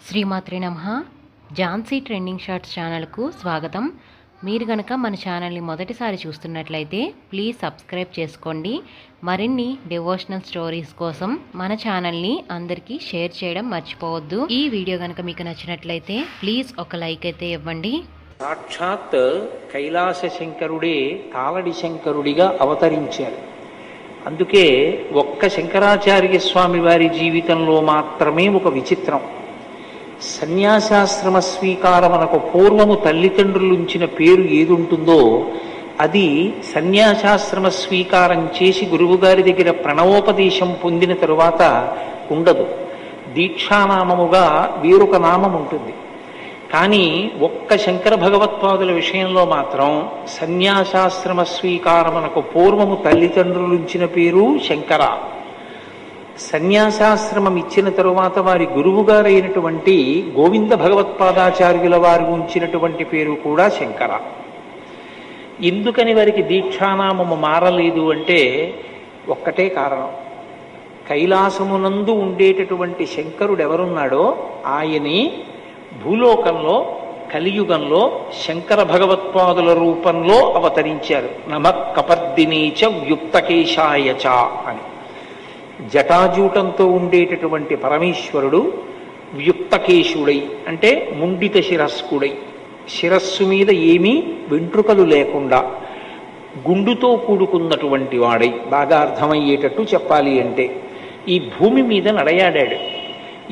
శ్రీమాత్రే నమః. Jhansi trending shorts ఛానల్కు స్వాగతం. మీరు గనక మన ఛానల్ని మొదటిసారి చూస్తున్నట్లయితే ప్లీజ్ సబ్స్క్రైబ్ చేసుకోండి. మరిన్ని డివోషనల్ స్టోరీస్ కోసం మన ఛానల్ని అందరికీ షేర్ చేయడం మర్చిపోవద్దు. ఈ వీడియో కనుక మీకు నచ్చినట్లయితే ప్లీజ్ ఒక లైక్ అయితే ఇవ్వండి. సాక్షాత్ కైలాస శంకరుడే కాలడి శంకరుడిగా అవతరించారు. అందుకే ఒక్క శంకరాచార్య స్వామి వారి జీవితంలో మాత్రమే ఒక విచిత్రం. సన్యాసాశ్రమ స్వీకారమునకు పూర్వము తల్లిదండ్రులుంచిన పేరు ఏదుంటుందో అది సన్యాసాశ్రమ స్వీకారం చేసి గురువుగారి దగ్గర ప్రణవోపదేశం పొందిన తరువాత ఉండదు. దీక్షానామముగా వేరొక నామం ఉంటుంది. కానీ ఒక్క శంకర భగవత్పాదుల విషయంలో మాత్రం సన్యాసాశ్రమ స్వీకారమునకు పూర్వము తల్లిదండ్రులుంచిన పేరు శంకర. సన్యాసాశ్రమం ఇచ్చిన తరువాత వారి గురువుగారైనటువంటి గోవింద భగవత్పాదాచార్యుల వారు ఉంచినటువంటి పేరు కూడా శంకర. ఎందుకని వారికి దీక్షానామము మారలేదు అంటే ఒక్కటే కారణం. కైలాసమునందు ఉండేటటువంటి శంకరుడు ఎవరున్నాడో ఆయనే భూలోకంలో కలియుగంలో శంకర భగవత్పాదుల రూపంలో అవతరించారు. నమః కపర్దినీచ వ్యుక్తకేశాయచ అని. జటాజూటంతో ఉండేటటువంటి పరమేశ్వరుడు వ్యుక్తకేశుడై అంటే ముండిత శిరస్కుడై, శిరస్సు మీద ఏమీ వెంట్రుకలు లేకుండా గుండుతో కూడుకున్నటువంటి వాడై, బాగా అర్థమయ్యేటట్టు చెప్పాలి అంటే ఈ భూమి మీద నడయాడాడు.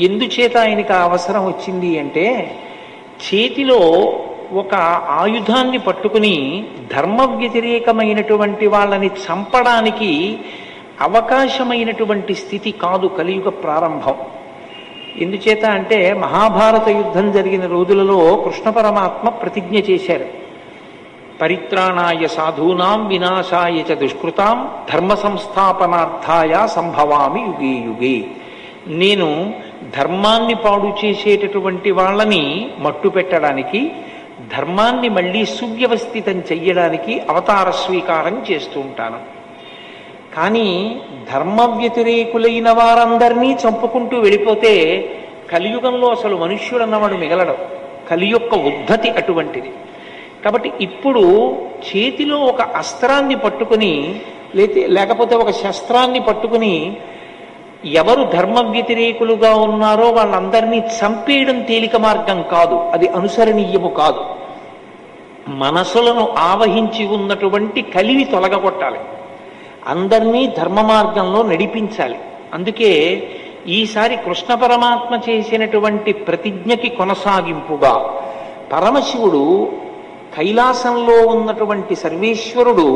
ఎందుచేత ఆయనకు ఆ అవసరం వచ్చింది అంటే చేతిలో ఒక ఆయుధాన్ని పట్టుకుని ధర్మ వ్యతిరేకమైనటువంటి వాళ్ళని చంపడానికి అవకాశమైనటువంటి స్థితి కాదు కలియుగ ప్రారంభం. ఎందుచేత అంటే మహాభారత యుద్ధం జరిగిన రోజులలో కృష్ణ పరమాత్మ ప్రతిజ్ఞ చేశారు. పరిత్రాణాయ సాధూనాం వినాశాయ చ దుష్కృతాం ధర్మ సంస్థాపనార్థాయ సంభవామి యుగే యుగే. నేను ధర్మాన్ని పాడు చేసేటటువంటి వాళ్ళని మట్టు పెట్టడానికి, ధర్మాన్ని మళ్ళీ సువ్యవస్థితం చెయ్యడానికి అవతార స్వీకారం చేస్తూ ఉంటాను. కానీ ధర్మ వ్యతిరేకులైన వారందరినీ చంపుకుంటూ వెళ్ళిపోతే కలియుగంలో అసలు మనుష్యుడు అన్నవాడు మిగలడం. కలి యొక్క ఉద్ధతి అటువంటిది. కాబట్టి ఇప్పుడు చేతిలో ఒక అస్త్రాన్ని పట్టుకుని లేకపోతే ఒక శస్త్రాన్ని పట్టుకుని ఎవరు ధర్మ వ్యతిరేకులుగా ఉన్నారో వాళ్ళందరినీ చంపేయడం తేలిక మార్గం కాదు, అది అనుసరణీయము కాదు. మనసులను ఆవహించి ఉన్నటువంటి కలిని తొలగగొట్టాలి, అందరినీ ధర్మ మార్గంలో నడిపించాలి. అందుకే ఈసారి కృష్ణ పరమాత్మ చేసినటువంటి ప్రతిజ్ఞకి కొనసాగింపుగా పరమశివుడు కైలాసంలో ఉన్నటువంటి సర్వేశ్వరుడు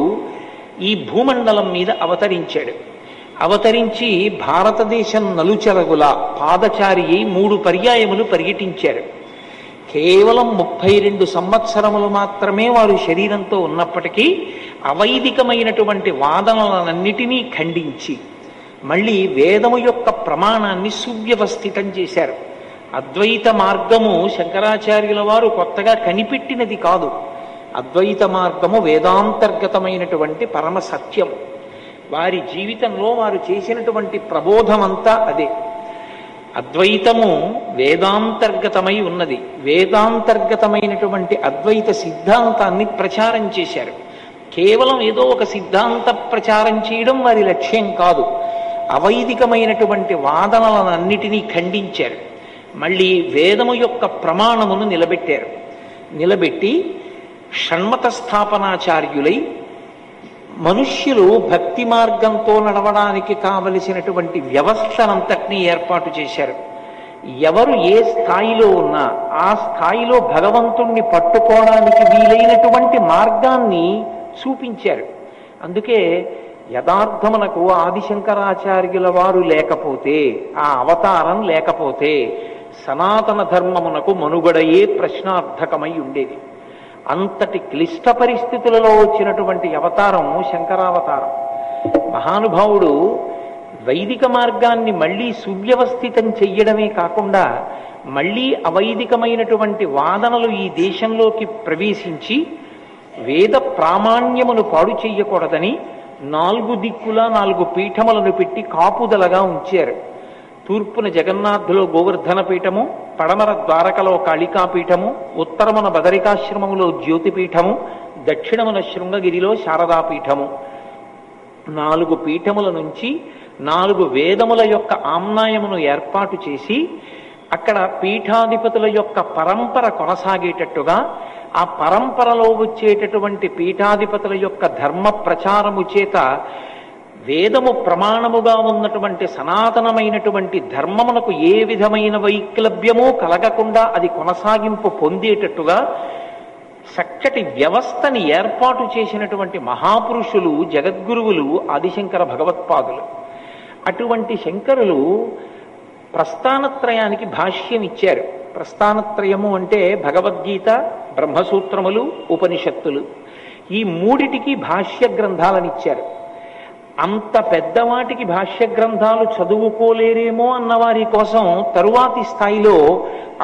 ఈ భూమండలం మీద అవతరించాడు. అవతరించి భారతదేశం నలుచెరగుల పాదచారి 3 పర్యాయములు పర్యటించారు. కేవలం 32 సంవత్సరములు మాత్రమే వారు శరీరంతో ఉన్నప్పటికీ అవైదికమైనటువంటి వాదనలన్నిటినీ ఖండించి మళ్ళీ వేదము యొక్క ప్రమాణాన్ని సువ్యవస్థితం చేశారు. అద్వైత మార్గము శంకరాచార్యుల వారు కొత్తగా కనిపెట్టినది కాదు. అద్వైత మార్గము వేదాంతర్గతమైనటువంటి పరమ సత్యం. వారి జీవితంలో వారు చేసినటువంటి ప్రబోధమంతా అదే. అద్వైతము వేదాంతర్గతమై ఉన్నది. వేదాంతర్గతమైనటువంటి అద్వైత సిద్ధాంతాన్ని ప్రచారం చేశారు. కేవలం ఏదో ఒక సిద్ధాంత ప్రచారం చేయడం వారి లక్ష్యం కాదు. అవైదికమైనటువంటి వాదనలన్నిటినీ ఖండించారు. మళ్ళీ వేదము యొక్క ప్రమాణమును నిలబెట్టారు. నిలబెట్టి షణ్మత స్థాపనాచార్యులై మనుష్యులు భక్తి మార్గంతో నడవడానికి కావలసినటువంటి వ్యవస్థనంతటినీ ఏర్పాటు చేశారు. ఎవరు ఏ స్థాయిలో ఉన్నా ఆ స్థాయిలో భగవంతుణ్ణి పట్టుకోవడానికి వీలైనటువంటి మార్గాన్ని చూపించారు. అందుకే యథార్థమునకు ఆదిశంకరాచార్యుల వారు లేకపోతే, ఆ అవతారం లేకపోతే సనాతన ధర్మమునకు మనుగడయే ప్రశ్నార్థకమై ఉండేది. అంతటి క్లిష్ట పరిస్థితులలో వచ్చినటువంటి అవతారం శంకరావతారం. మహానుభావుడు వైదిక మార్గాన్ని మళ్ళీ సువ్యవస్థితం చెయ్యడమే కాకుండా మళ్ళీ అవైదికమైనటువంటి వాదనలు ఈ దేశంలోకి ప్రవేశించి వేద ప్రామాణ్యమును పాడు చెయ్యకూడదని 4 దిక్కులా 4 పీఠములను పెట్టి కాపుదలగా ఉంచారు. తూర్పున జగన్నాథులో గోవర్ధన పీఠము, పడమర ద్వారకలో కాళికాపీఠము, ఉత్తరమున బదరికాశ్రమములో జ్యోతిపీఠము, దక్షిణమున శృంగగిరిలో శారదాపీఠము. 4 పీఠముల నుంచి 4 వేదముల యొక్క ఆమ్నాయమును ఏర్పాటు చేసి అక్కడ పీఠాధిపతుల యొక్క పరంపర కొనసాగేటట్టుగా, ఆ పరంపరలో వచ్చేటటువంటి పీఠాధిపతుల యొక్క ధర్మ ప్రచారము చేత వేదము ప్రమాణముగా ఉన్నటువంటి సనాతనమైనటువంటి ధర్మమునకు ఏ విధమైన వైక్లభ్యమూ కలగకుండా అది కొనసాగింపు పొందేటట్టుగా చక్కటి వ్యవస్థని ఏర్పాటు చేసినటువంటి మహాపురుషులు, జగద్గురువులు ఆదిశంకర భగవత్పాదులు. అటువంటి శంకరులు ప్రస్థానత్రయానికి భాష్యం ఇచ్చారు. ప్రస్థానత్రయము అంటే భగవద్గీత, బ్రహ్మసూత్రములు, ఉపనిషత్తులు. ఈ 3టికి భాష్య గ్రంథాలను ఇచ్చారు. అంత పెద్దవాటికి భాష్య గ్రంథాలు చదువుకోలేరేమో అన్నవారి కోసం తరువాతి స్థాయిలో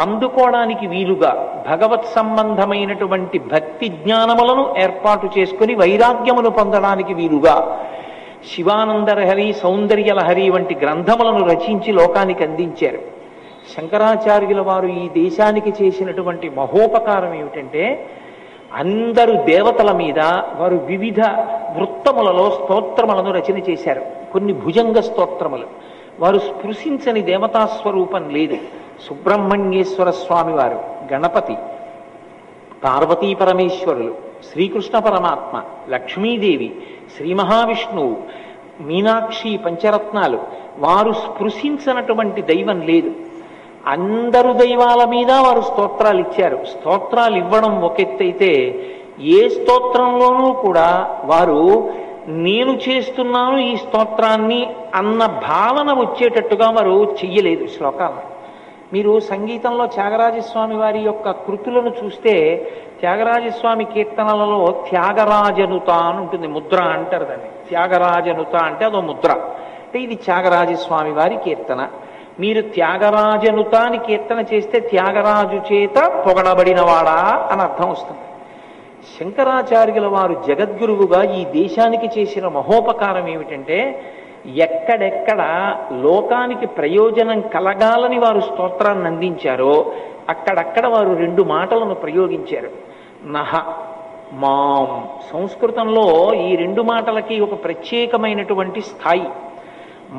అందుకోవడానికి వీలుగా భగవత్ సంబంధమైనటువంటి భక్తి జ్ఞానములను ఏర్పాటు చేసుకుని వైరాగ్యమును పొందడానికి వీలుగా శివానందలహరి, సౌందర్యలహరి వంటి గ్రంథములను రచించి లోకానికి అందించారు. శంకరాచార్యుల వారు ఈ దేశానికి చేసినటువంటి మహోపకారం ఏమిటంటే, అందరు దేవతల మీద వారు వివిధ వృత్తములలో స్తోత్రములను రచన చేశారు. కొన్ని భుజంగ స్తోత్రములు. వారు స్పృశించని దేవతాస్వరూపం లేదు. సుబ్రహ్మణ్యేశ్వర స్వామి వారు, గణపతి, పార్వతీ పరమేశ్వరులు, శ్రీకృష్ణ పరమాత్మ, లక్ష్మీదేవి, శ్రీ మహావిష్ణువు, మీనాక్షి, పంచరత్నాలు. వారు స్పృశించినటువంటి దైవం లేదు. అందరు దైవాల మీద వారు స్తోత్రాలు ఇచ్చారు. స్తోత్రాలు ఇవ్వడం ఒక ఎత్తైతే, ఏ స్తోత్రంలోనూ కూడా వారు నేను చేస్తున్నాను ఈ స్తోత్రాన్ని అన్న భావన వచ్చేటట్టుగా వారు చెయ్యలేదు శ్లోకాలను. మీరు సంగీతంలో త్యాగరాజస్వామి వారి యొక్క కృతులను చూస్తే, త్యాగరాజస్వామి కీర్తనలలో త్యాగరాజనుత అని ఉంటుంది, ముద్ర అంటారు దాన్ని. త్యాగరాజనుత అంటే అదో ముద్ర. అంటే ఇది త్యాగరాజస్వామి వారి కీర్తన. మీరు త్యాగరాజనుత అని కీర్తన చేస్తే త్యాగరాజు చేత పొగడబడినవాడా అని అర్థం వస్తుంది. శంకరాచార్యుల వారు జగద్గురువుగా ఈ దేశానికి చేసిన మహోపకారం ఏమిటంటే, ఎక్కడెక్కడ లోకానికి ప్రయోజనం కలగాలని వారు స్తోత్రాన్ని అందించారో అక్కడక్కడ వారు 2 మాటలను ప్రయోగించారు. నహ, మాం. సంస్కృతంలో ఈ 2 మాటలకి ఒక ప్రత్యేకమైనటువంటి స్థాయి.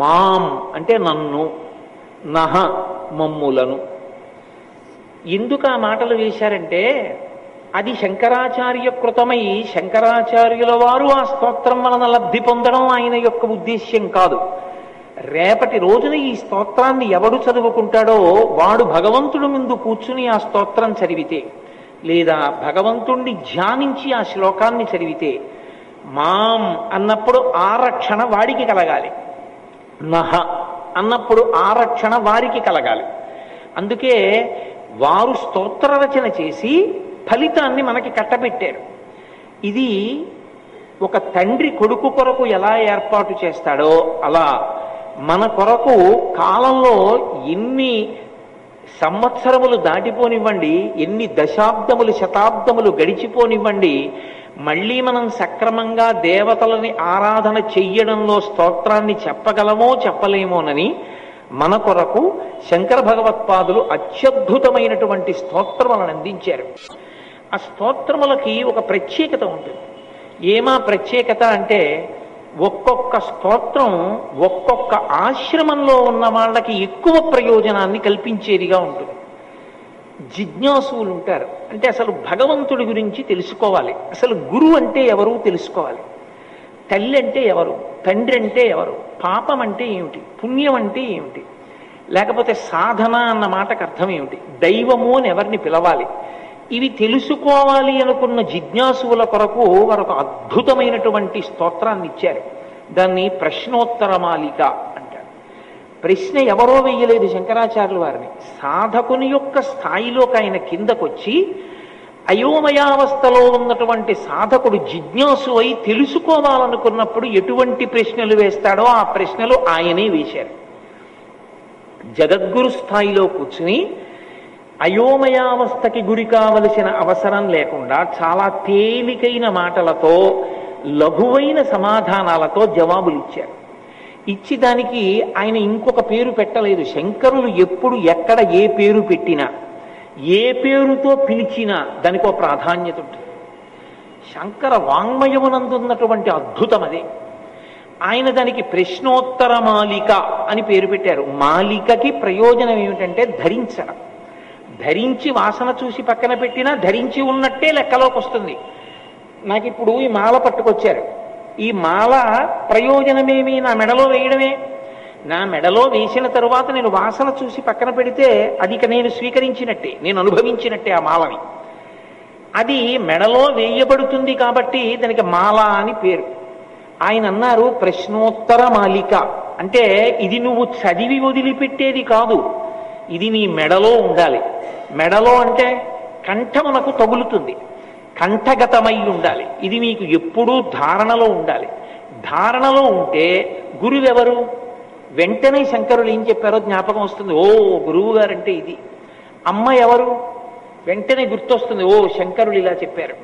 మాం అంటే నన్ను, నహ మమ్ములను. ఎందుకు ఆ మాటలు వేశారంటే, అది శంకరాచార్య కృతమై శంకరాచార్యుల వారు ఆ స్తోత్రం వలన లబ్ధి పొందడం ఆయన యొక్క ఉద్దేశ్యం కాదు. రేపటి రోజున ఈ స్తోత్రాన్ని ఎవడు చదువుకుంటాడో వాడు భగవంతుడి ముందు కూర్చుని ఆ స్తోత్రం చదివితే, లేదా భగవంతుణ్ణి ధ్యానించి ఆ శ్లోకాన్ని చదివితే, మాం అన్నప్పుడు ఆ రక్షణ వాడికి కలగాలి, నహ అన్నప్పుడు ఆ రక్షణ వారికి కలగాలి. అందుకే వారు స్తోత్ర రచన చేసి ఫలితాన్ని మనకి కట్టబెట్టారు. ఇది ఒక తండ్రి కొడుకు కొరకు ఎలా ఏర్పాటు చేస్తాడో అలా మన కొరకు కాలంలో ఎన్ని సంవత్సరములు దాటిపోనివ్వండి, ఎన్ని దశాబ్దములు శతాబ్దములు గడిచిపోనివ్వండి, మళ్ళీ మనం సక్రమంగా దేవతలని ఆరాధన చెయ్యడంలో స్తోత్రాన్ని చెప్పగలమో చెప్పలేమోనని మన కొరకు శంకర భగవత్పాదులు అత్యద్భుతమైనటువంటి స్తోత్రములను అందించారు. ఆ స్తోత్రములకి ఒక ప్రత్యేకత ఉంటుంది. ఏమా ప్రత్యేకత అంటే, ఒక్కొక్క స్తోత్రం ఒక్కొక్క ఆశ్రమంలో ఉన్న వాళ్ళకి ఎక్కువ ప్రయోజనాన్ని కల్పించేదిగా ఉంటుంది. జిజ్ఞాసువులు ఉంటారు. అంటే అసలు భగవంతుడి గురించి తెలుసుకోవాలి, అసలు గురువు అంటే ఎవరు తెలుసుకోవాలి, తల్లి అంటే ఎవరు, తండ్రి అంటే ఎవరు, పాపం అంటే ఏమిటి, పుణ్యం అంటే ఏమిటి, లేకపోతే సాధన అన్న మాటకు అర్థం ఏమిటి, దైవము అని ఎవరిని పిలవాలి, ఇవి తెలుసుకోవాలి అనుకున్న జిజ్ఞాసువుల కొరకు వారొక అద్భుతమైనటువంటి స్తోత్రాన్ని ఇచ్చారు. దాన్ని ప్రశ్నోత్తరమాలిక అంటారు. ప్రశ్న ఎవరో వెయ్యలేదు శంకరాచార్యుల వారిని. సాధకుని యొక్క స్థాయిలోకి ఆయన కిందకొచ్చి అయోమయావస్థలో ఉన్నటువంటి సాధకుడు జిజ్ఞాసు అయి తెలుసుకోవాలనుకున్నప్పుడు ఎటువంటి ప్రశ్నలు వేస్తాడో ఆ ప్రశ్నలు ఆయనే వేశారు. జగద్గురు స్థాయిలో కూర్చుని అయోమయావస్థకి గురి కావలసిన అవసరం లేకుండా చాలా తేలికైన మాటలతో, లఘువైన సమాధానాలతో జవాబులు ఇచ్చారు. ఇచ్చి దానికి ఆయన ఇంకొక పేరు పెట్టలేదు. శంకరులు ఎప్పుడు ఎక్కడ ఏ పేరు పెట్టినా, ఏ పేరుతో పిలిచినా దానికి ఒక ప్రాధాన్యత ఉంటుంది. శంకర వాంగ్మయమునందున్నటువంటి అద్భుతం అదే. ఆయన దానికి ప్రశ్నోత్తర మాలిక అని పేరు పెట్టారు. మాలికకి ప్రయోజనం ఏమిటంటే ధరించడం. ధరించి వాసన చూసి పక్కన పెట్టినా ధరించి ఉన్నట్టే లెక్కలోకి వస్తుంది. నాకు ఇప్పుడు ఈ మాల పట్టుకొచ్చారు. ఈ మాల ప్రయోజనమేమి? నా మెడలో వేయడమే. నా మెడలో వేసిన తరువాత నేను వాసన చూసి పక్కన పెడితే అది ఇక నేను స్వీకరించినట్టే, నేను అనుభవించినట్టే ఆ మాలని. అది మెడలో వేయబడుతుంది కాబట్టి దానికి మాల అని పేరు. ఆయన అన్నారు ప్రశ్నోత్తర మాలిక అంటే ఇది నువ్వు చదివి వదిలిపెట్టేది కాదు, ఇది నీ మెడలో ఉండాలి. మెడలో అంటే కంఠమునకు తగులుతుంది, కంఠగతమై ఉండాలి. ఇది మీకు ఎప్పుడూ ధారణలో ఉండాలి. ధారణలో ఉంటే గురువెవరు? వెంటనే శంకరులు ఏం చెప్పారో జ్ఞాపకం వస్తుంది. ఓ గురువు గారంటే ఇది. అమ్మ ఎవరు? వెంటనే గుర్తొస్తుంది. ఓ శంకరులు ఇలా చెప్పారు.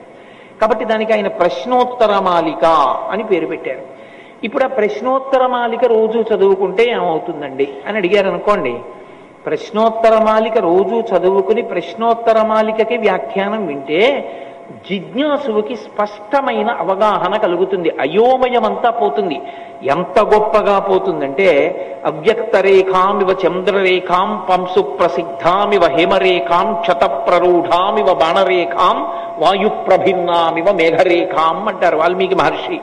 కాబట్టి దానికి ఆయన ప్రశ్నోత్తర మాలిక అని పేరు పెట్టారు. ఇప్పుడు ఆ ప్రశ్నోత్తర మాలిక రోజు చదువుకుంటే ఏమవుతుందండి అని అడిగారు అనుకోండి. ప్రశ్నోత్తర మాలిక రోజు చదువుకుని ప్రశ్నోత్తర మాలికకి వ్యాఖ్యానం వింటే జిజ్ఞాసువుకి స్పష్టమైన అవగాహన కలుగుతుంది. అయోమయమంతా పోతుంది. ఎంత గొప్పగా పోతుందంటే అవ్యక్త రేఖామివ చంద్రరేఖాం పంసు ప్రసిద్ధామివ హేమరేఖాం క్షతప్రరూఢామివ బాణరేఖాం వాయుప్రభిన్నామివ మేఘరేఖాం అంటారు వాల్మీకి మహర్షి.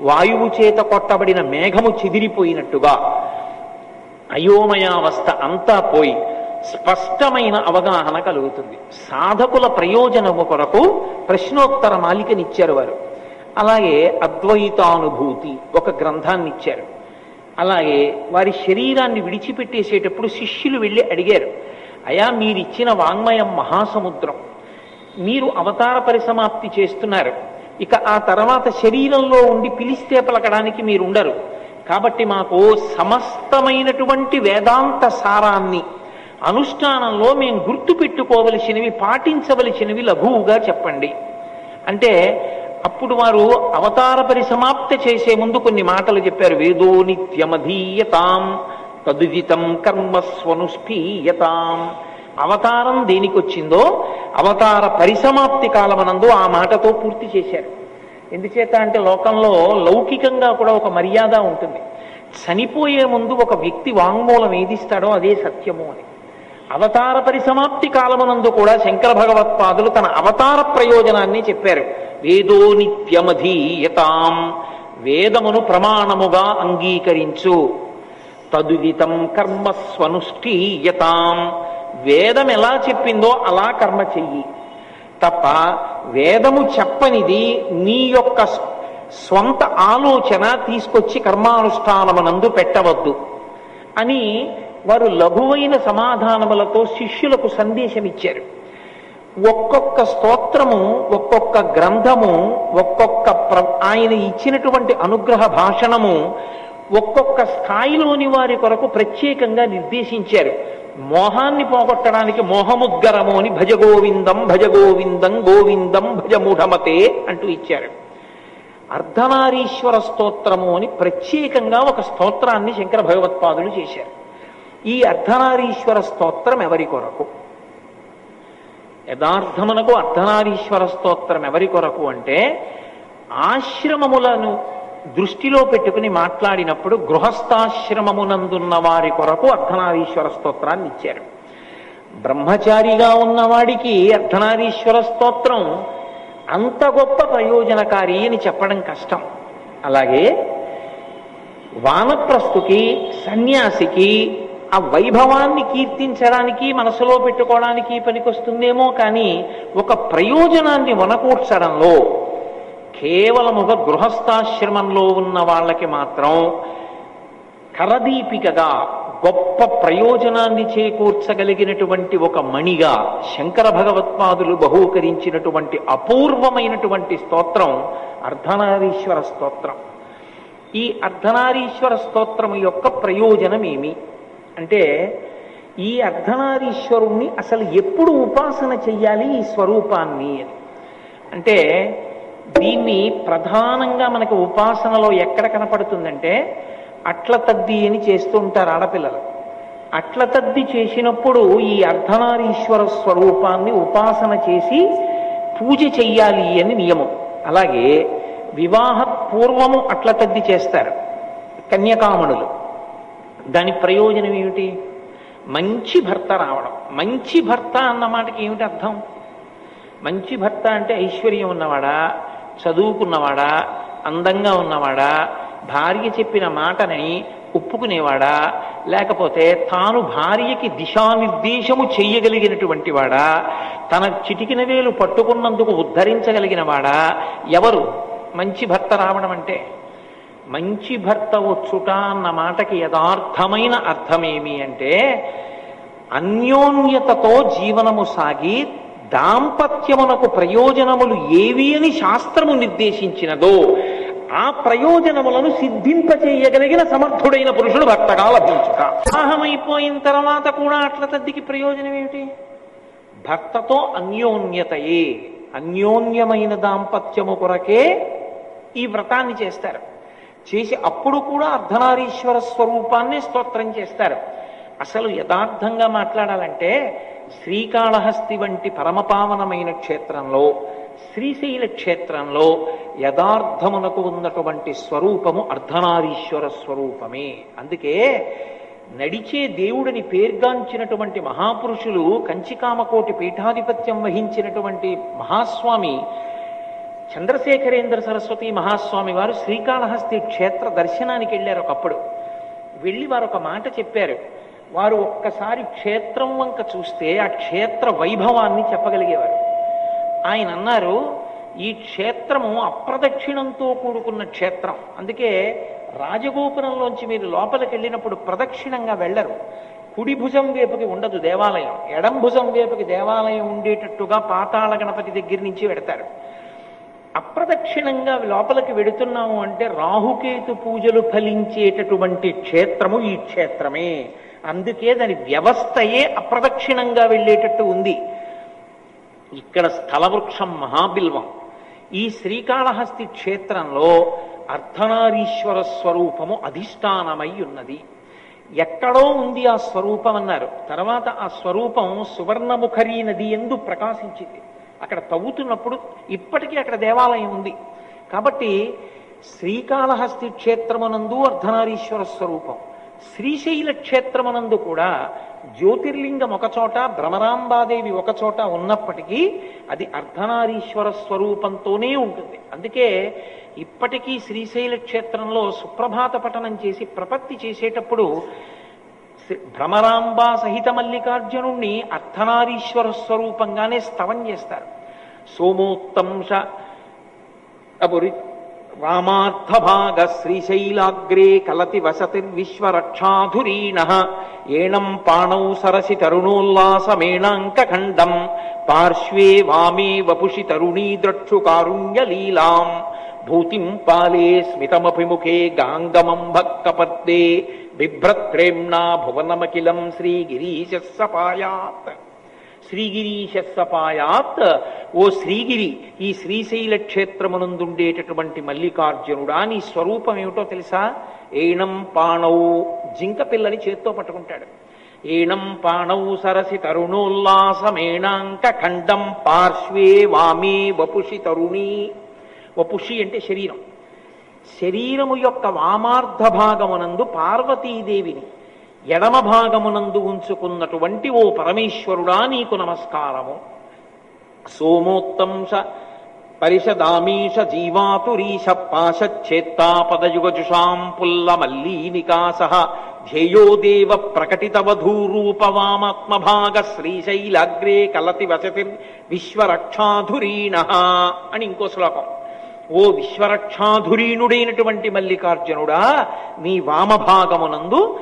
వాయువు చేత కొట్టబడిన మేఘము చిదిరిపోయినట్టుగా అయోమయావస్థ అంతా పోయి స్పష్టమైన అవగాహన కలుగుతుంది. సాధకుల ప్రయోజనము కొరకు ప్రశ్నోత్తర మాలికనిచ్చారు వారు. అలాగే అద్వైతానుభూతి ఒక గ్రంథాన్ని ఇచ్చారు. అలాగే వారి శరీరాన్ని విడిచిపెట్టేసేటప్పుడు శిష్యులు వెళ్ళి అడిగారు, అయా మీరిచ్చిన వాంగ్మయం మహాసముద్రం, మీరు అవతార పరిసమాప్తి చేస్తున్నారు, ఇక ఆ తర్వాత శరీరంలో ఉండి పిలిస్తే పలకడానికి మీరు ఉండరు, కాబట్టి మాకు సమస్తమైనటువంటి వేదాంత సారాన్ని అనుష్ఠానంలో మేము గుర్తు పెట్టుకోవలసినవి, పాటించవలసినవి లఘువుగా చెప్పండి అంటే అప్పుడు వారు అవతార పరిసమాప్తి చేసే ముందు కొన్ని మాటలు చెప్పారు. వేదో నిత్యమధీయతాం తదుదితం కర్మస్వనుష్ఠీయతాం. అవతారం దేనికొచ్చిందో అవతార పరిసమాప్తి కాలమనందు ఆ మాటతో పూర్తి చేశారు. ఎందుచేత అంటే లోకంలో లౌకికంగా కూడా ఒక మర్యాద ఉంటుంది. చనిపోయే ముందు ఒక వ్యక్తి వాంగ్మూలం ఏదిస్తాడో అదే సత్యము అని. అవతార పరిసమాప్తి కాలమునందు కూడా శంకర భగవత్పాదులు తన అవతార ప్రయోజనాన్ని చెప్పారు. వేదో నిత్యమధీయతాం, వేదమును ప్రమాణముగా అంగీకరించు. తదుదితం కర్మస్వనుష్ఠీయతాం, వేదం ఎలా చెప్పిందో అలా కర్మ చెయ్యి తప్ప వేదము చెప్పనిది నీ యొక్క స్వంత ఆలోచన తీసుకొచ్చి కర్మానుష్ఠానమునందు పెట్టవద్దు అని వారు లఘువైన సమాధానములతో శిష్యులకు సందేశం ఇచ్చారు. ఒక్కొక్క స్తోత్రము, ఒక్కొక్క గ్రంథము, ఒక్కొక్క ఆయన ఇచ్చినటువంటి అనుగ్రహ భాషణము ఒక్కొక్క స్థాయిలోని వారి కొరకు ప్రత్యేకంగా నిర్దేశించారు. మోహాన్ని పోగొట్టడానికి మోహముద్గరము అని భజగోవిందం భజగోవిందం గోవిందం భజమూఢమతే అంటూ ఇచ్చారు. అర్ధనారీశ్వర స్తోత్రము అని ప్రత్యేకంగా ఒక స్తోత్రాన్ని శంకర భగవత్పాదులు చేశారు. ఈ అర్ధనారీశ్వర స్తోత్రం ఎవరి కొరకు? యథార్థమునకు అర్ధనారీశ్వర స్తోత్రం ఎవరి కొరకు అంటే ఆశ్రమములను దృష్టిలో పెట్టుకుని మాట్లాడినప్పుడు గృహస్థాశ్రమమునందున్న వారి కొరకు అర్ధనారీశ్వర స్తోత్రాన్ని ఇచ్చారు. బ్రహ్మచారిగా ఉన్నవాడికి అర్ధనారీశ్వర స్తోత్రం అంత గొప్ప ప్రయోజనకారి అని చెప్పడం కష్టం. అలాగే వానప్రస్థుకి, సన్యాసికి ఆ వైభవాన్ని కీర్తించడానికి, మనసులో పెట్టుకోవడానికి పనికొస్తుందేమో కానీ ఒక ప్రయోజనాన్ని వనకూర్చడంలో కేవలముగా గృహస్థాశ్రమంలో ఉన్న వాళ్ళకి మాత్రం కరదీపికగా గొప్ప ప్రయోజనాన్ని చేకూర్చగలిగినటువంటి ఒక మణిగా శంకర భగవత్పాదులు బహూకరించినటువంటి అపూర్వమైనటువంటి స్తోత్రం అర్ధనారీశ్వర స్తోత్రం. ఈ అర్ధనారీశ్వర స్తోత్రం యొక్క ప్రయోజనం ఏమి అంటే ఈ అర్ధనారీశ్వరుణ్ణి అసలు ఎప్పుడు ఉపాసన చెయ్యాలి ఈ స్వరూపాన్ని అని అంటే దీన్ని ప్రధానంగా మనకు ఉపాసనలో ఎక్కడ కనపడుతుందంటే అట్ల తద్ది అని చేస్తూ ఉంటారు ఆడపిల్లలు. అట్ల తద్ది చేసినప్పుడు ఈ అర్ధనారీశ్వర స్వరూపాన్ని ఉపాసన చేసి పూజ చెయ్యాలి అని నియమం. అలాగే వివాహ పూర్వము అట్ల తద్ది చేస్తారు కన్యకామణులు. దాని ప్రయోజనం ఏమిటి? మంచి భర్త రావడం. మంచి భర్త అన్న మాటకి ఏమిటి అర్థం? మంచి భర్త అంటే ఐశ్వర్యం ఉన్నవాడా, చదువుకున్నవాడా, అందంగా ఉన్నవాడా, భార్య చెప్పిన మాటని ఒప్పుకునేవాడా, లేకపోతే తాను భార్యకి దిశానిర్దేశము చెయ్యగలిగినటువంటి వాడా, తన చిటికిన వేలు పట్టుకున్నందుకు ఉద్ధరించగలిగిన వాడా? ఎవరు మంచి భర్త రావడం అంటే? మంచి భర్త వచ్చుట అన్న మాటకి యథార్థమైన అర్థమేమి అంటే, అన్యోన్యతతో జీవనము సాగి దాంపత్యమునకు ప్రయోజనములు ఏవి అని శాస్త్రము నిర్దేశించినదో ఆ ప్రయోజనములను సిద్ధింపచేయగలిగిన సమర్థుడైన పురుషుడు భర్తగా లభించుట. వివాహమైపోయిన తర్వాత కూడా అట్ల తద్దికి ప్రయోజనం ఏమిటి? భర్తతో అన్యోన్యతయే. అన్యోన్యమైన దాంపత్యము కొరకే ఈ వ్రతాన్ని చేస్తారు. చేసి అప్పుడు కూడా అర్ధనారీశ్వర స్వరూపాన్ని స్తోత్రం చేస్తారు. అసలు యథార్థంగా మాట్లాడాలంటే శ్రీకాళహస్తి వంటి పరమపావనమైన క్షేత్రంలో, శ్రీశైల క్షేత్రంలో యథార్థమునకు ఉన్నటువంటి స్వరూపము అర్ధనారీశ్వర స్వరూపమే. అందుకే నడిచే దేవుడిని పేర్గాంచినటువంటి మహాపురుషులు, కంచికామకోటి పీఠాధిపత్యం వహించినటువంటి మహాస్వామి చంద్రశేఖరేంద్ర సరస్వతి మహాస్వామి వారు శ్రీకాళహస్తి క్షేత్ర దర్శనానికి వెళ్ళారు. ఒకప్పుడు వెళ్ళి వారు ఒక మాట చెప్పారు. వారు ఒక్కసారి క్షేత్రం వంక చూస్తే ఆ క్షేత్ర వైభవాన్ని చెప్పగలిగేవారు. ఆయన అన్నారు, ఈ క్షేత్రము అప్రదక్షిణంతో కూడుకున్న క్షేత్రం. అందుకే రాజగోపురంలోంచి మీరు లోపలికి వెళ్ళినప్పుడు ప్రదక్షిణంగా వెళ్ళరు. కుడి భుజం వైపుకి ఉండదు దేవాలయం, ఎడం భుజం వైపుకి దేవాలయం ఉండేటట్టుగా పాతాళ గణపతి దగ్గర నుంచి వెడతారు. అప్రదక్షిణంగా లోపలికి వెడుతున్నాము అంటే రాహుకేతు పూజలు ఫలించేటటువంటి క్షేత్రము ఈ క్షేత్రమే. అందుకే దాని వ్యవస్థయే అప్రదక్షిణంగా వెళ్ళేటట్టు ఉంది. ఇక్కడ స్థలవృక్షం మహాబిల్వం. ఈ శ్రీకాళహస్తి క్షేత్రంలో అర్ధనారీశ్వర స్వరూపము అధిష్టానమై ఉన్నది. ఎక్కడో ఉంది ఆ స్వరూపం అన్నారు. తర్వాత ఆ స్వరూపం సువర్ణముఖరీ నది యందు ప్రకాశించింది. అక్కడ తవ్వుతున్నప్పుడు ఇప్పటికీ అక్కడ దేవాలయం ఉంది. కాబట్టి శ్రీకాళహస్తి క్షేత్రమునందు అర్ధనారీశ్వర స్వరూపం, శ్రీశైల క్షేత్రమునందు కూడా జ్యోతిర్లింగం ఒకచోట, భ్రమరాంబాదేవి ఒకచోట ఉన్నప్పటికీ అది అర్ధనారీశ్వర స్వరూపంతోనే ఉంటుంది. అందుకే ఇప్పటికీ శ్రీశైల క్షేత్రంలో సుప్రభాత పఠనం చేసి ప్రపత్తి చేసేటప్పుడు భ్రమరాంబా సహిత మల్లికార్జునుణ్ణి అర్ధనారీశ్వర స్వరూపంగానే స్తవం చేస్తారు. సోమోత్తంశ అపురి రామార్థభాగ శ్రీశైలాగ్రే కలతి వసతిర్విశ్వరక్షాధురీణ ఏణం పాణౌ సరసి తరుణోల్లాసమేణాంకఖండం పార్శ్వే వామే వపుషి తరుణీ ద్రక్షు కారుణ్యలీలాం భూతిం పాలే స్మితమభిముఖే గాంగమం భక్తపద్దే బిభ్రత్రేమ్నా భువనమఖిలం శ్రీగిరీశస్సపాయాత్. శ్రీగిరీశస్సపాయాత్. ఓ శ్రీగిరి, ఈ శ్రీశైల క్షేత్రమునందుండేటటువంటి మల్లికార్జునుడా, నీ స్వరూపం ఏమిటో తెలుసా? ఏణం పాణౌ, జింక పిల్లని చేత్తో పట్టుకుంటాడు. ఏణం పాణౌ సరసి తరుణోల్లాసమేణాంక ఖండం పార్శ్వే వామే వపుషి తరుణీ. వపుషి అంటే శరీరం. శరీరము యొక్క వామార్ధ భాగమునందు పార్వతీదేవిని, ఎడమ భాగమునందు ఉంచుకున్నటువంటి ఓ పరమేశ్వరుడా నీకు నమస్కారము. సోమోత్తంశ పరిషదామీష జీవాతురీశ పాశచ్ఛేత్తాపదయుగజుషాం పుల్ల మల్లీ నికాస ధ్యేయో దేవ ప్రకటితవధూరూపవామాత్మభాగ శ్రీశైలాగ్రే కలతి వసతి విశ్వరక్షాధురీణ అని ఇంకో శ్లోకం. ఓ విశ్వరక్షాధురీనుడైనటువంటి మల్లికార్జునుడా, నీ వామభాగమునందు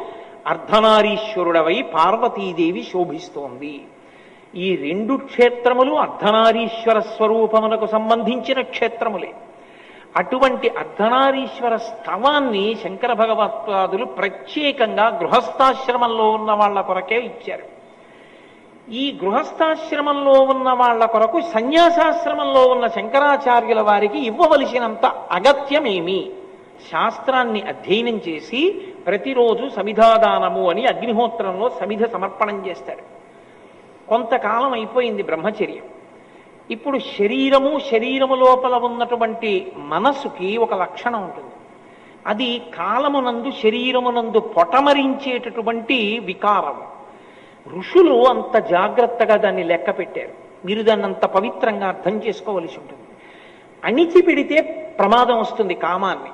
అర్ధనారీశ్వరుడవై పార్వతీదేవి శోభిస్తోంది. ఈ రెండు క్షేత్రములు అర్ధనారీశ్వర స్వరూపమునకు సంబంధించిన క్షేత్రములే. అటువంటి అర్ధనారీశ్వర స్తవాన్ని శంకర భగవత్పాదులు ప్రత్యేకంగా గృహస్థాశ్రమంలో ఉన్న వాళ్ళ కొరకే ఇచ్చారు. ఈ గృహస్థాశ్రమంలో ఉన్న వాళ్ళ కొరకు సన్యాసాశ్రమంలో ఉన్న శంకరాచార్యుల వారికి ఇవ్వవలసినంత అగత్యమేమి? శాస్త్రాన్ని అధ్యయనం చేసి ప్రతిరోజు సమిధాదానము అని అగ్నిహోత్రంలో సమిధ సమర్పణం చేస్తాడు. కొంతకాలం అయిపోయింది బ్రహ్మచర్యం. ఇప్పుడు శరీరము లోపల ఉన్నటువంటి మనసుకి ఒక లక్షణం ఉంటుంది. అది కాలమునందు శరీరమునందు పొటమరించేటటువంటి వికారము. ఋషులు అంత జాగ్రత్తగా దాన్ని లెక్క పెట్టారు. మీరు దాన్ని అంత పవిత్రంగా అర్థం చేసుకోవలసి ఉంటుంది. అణిచిపెడితే ప్రమాదం వస్తుంది కామాన్ని.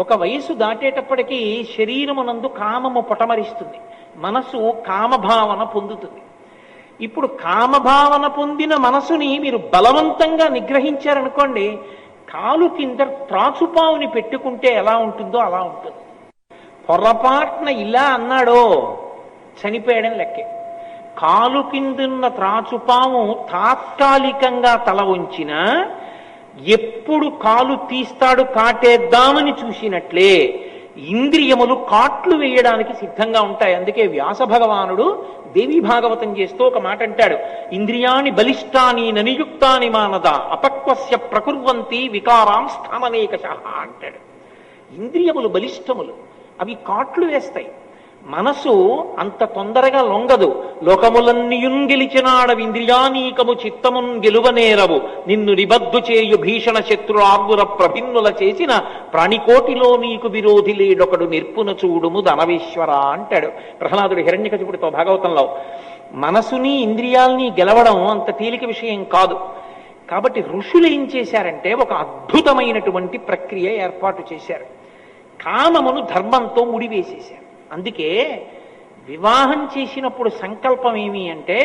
ఒక వయసు దాటేటప్పటికీ శరీరమునందు కామము పొటమరిస్తుంది, మనసు కామభావన పొందుతుంది. ఇప్పుడు కామభావన పొందిన మనసుని మీరు బలవంతంగా నిగ్రహించారనుకోండి, కాలు కింద త్రాచుపావుని పెట్టుకుంటే ఎలా ఉంటుందో అలా ఉంటుంది. పొరపాటున ఇలా అన్నాడో చనిపోయాడని లెక్కే. కాలు కిందున్న త్రాచుపాము తాత్కాలికంగా తల ఉంచినా ఎప్పుడు కాలు తీస్తాడు కాటేద్దామని చూసినట్లే ఇంద్రియములు కాట్లు వేయడానికి సిద్ధంగా ఉంటాయి. అందుకే వ్యాస భగవానుడు దేవీ భాగవతం చేస్తూ ఒక మాట అంటాడు, ఇంద్రియాణి బలిష్టాని ననియుక్తాని మానద అపక్వస్య ప్రకుర్వంతి వికారాం స్థాననేకశః అంటాడు. ఇంద్రియములు బలిష్టములు, అవి కాట్లు వేస్తాయి. మనసు అంత తొందరగా లొంగదు. లోకములన్నీయున్ గెలిచినాడవి ఇంద్రియానీకము చిత్తమున్ గెలువనేరవు నిన్ను నిబద్దు చేయు భీషణ శత్రు ఆర్గుర ప్రభిన్నుల చేసిన ప్రాణికోటిలో నీకు విరోధి లేడొకడు నిర్పున చూడుము ధనవేశ్వర అంటాడు ప్రహ్లాదుడు హిరణ్యకశిపుడితో భాగవతంలో. మనసుని ఇంద్రియాల్ని గెలవడం అంత తేలిక విషయం కాదు. కాబట్టి ఋషులు ఏం చేశారంటే ఒక అద్భుతమైనటువంటి ప్రక్రియ ఏర్పాటు చేశారు. కామమును ధర్మంతో ముడివేసేశారు. అందుకే వివాహం చేసినప్పుడు సంకల్పం ఏమి అంటే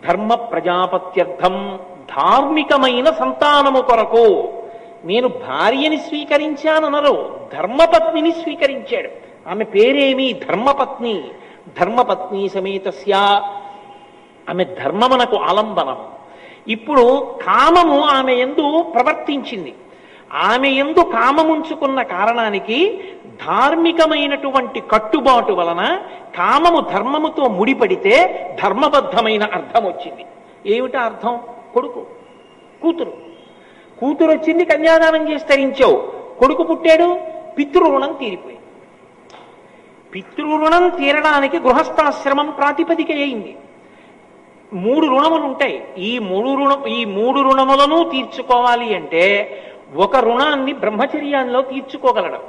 ధర్మ ప్రజాపత్యర్థం, ధార్మికమైన సంతానము కొరకు. నేను భార్యని స్వీకరించాననరు, ధర్మపత్నిని స్వీకరించాడు. ఆమె పేరేమి? ధర్మపత్ని. ధర్మపత్ని సమేతస్య, ఆమె ధర్మమునకు ఆలంబనం. ఇప్పుడు కామము ఆమె యందు ప్రవర్తించింది. ఆమె యందు కామముంచుకున్న కారణానికి ధార్మికమైనటువంటి కట్టుబాటు వలన కామము ధర్మముతో ముడిపడితే ధర్మబద్ధమైన అర్థం వచ్చింది. ఏమిటా అర్థం? కొడుకు, కూతురు. కూతురు వచ్చింది, కన్యాదానం చేసి తరించావు. కొడుకు పుట్టాడు, పితృరుణం తీరిపోయింది. పితృరుణం తీరడానికి గృహస్థాశ్రమం ప్రాతిపదిక అయింది. 3 రుణములు ఉంటాయి. ఈ మూడు రుణములను తీర్చుకోవాలి అంటే ఒక రుణాన్ని బ్రహ్మచర్యంలో తీర్చుకోగలడు.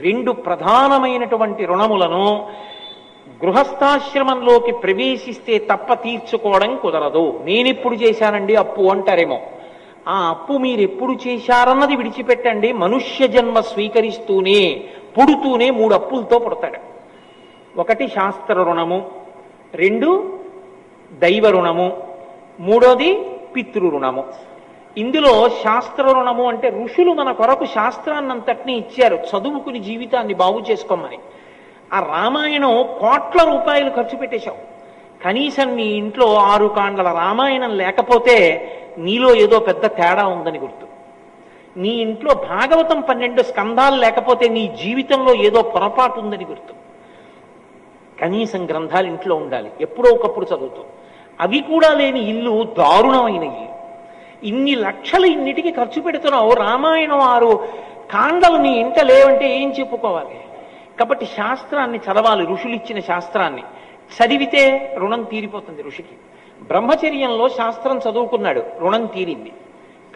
2 ప్రధానమైనటువంటి రుణములను గృహస్థాశ్రమంలోకి ప్రవేశిస్తే తప్ప తీర్చుకోవడం కుదరదు. నేనెప్పుడు చేశానండి అప్పు అంటారేమో. ఆ అప్పు మీరు ఎప్పుడు చేశారన్నది విడిచిపెట్టండి. మనుష్య జన్మ స్వీకరిస్తూనే పుడుతూనే 3 అప్పులతో పుడతాడు. 1 శాస్త్ర రుణము, 2 దైవ రుణము, 3ది పితృ రుణము. ఇందులో శాస్త్ర రుణము అంటే ఋషులు మన కొరకు శాస్త్రాన్నంతటినీ ఇచ్చారు చదువుకుని జీవితాన్ని బాగు చేసుకోమని. ఆ రామాయణం కోట్ల రూపాయలు ఖర్చు పెట్టేశావు. కనీసం నీ ఇంట్లో 6 కాండల రామాయణం లేకపోతే నీలో ఏదో పెద్ద తేడా ఉందని గుర్తు. నీ ఇంట్లో భాగవతం 12 స్కంధాలు లేకపోతే నీ జీవితంలో ఏదో పొరపాటు ఉందని గుర్తు. కనీసం గ్రంథాలు ఇంట్లో ఉండాలి, ఎప్పుడో ఒకప్పుడు చదువుతావు. అవి కూడా లేని ఇల్లు దారుణమైన ఇల్లు. ఇన్ని లక్షలు ఇన్నిటికి ఖర్చు పెడుతున్నావు, రామాయణం 6 కాండలు నీ ఇంట లేవంటే ఏం చెప్పుకోవాలి? కాబట్టి శాస్త్రాన్ని చదవాలి, ఋషులు ఇచ్చిన శాస్త్రాన్ని చదివితే రుణం తీరిపోతుంది ఋషికి. బ్రహ్మచర్యంలో శాస్త్రం చదువుకున్నాడు, రుణం తీరింది.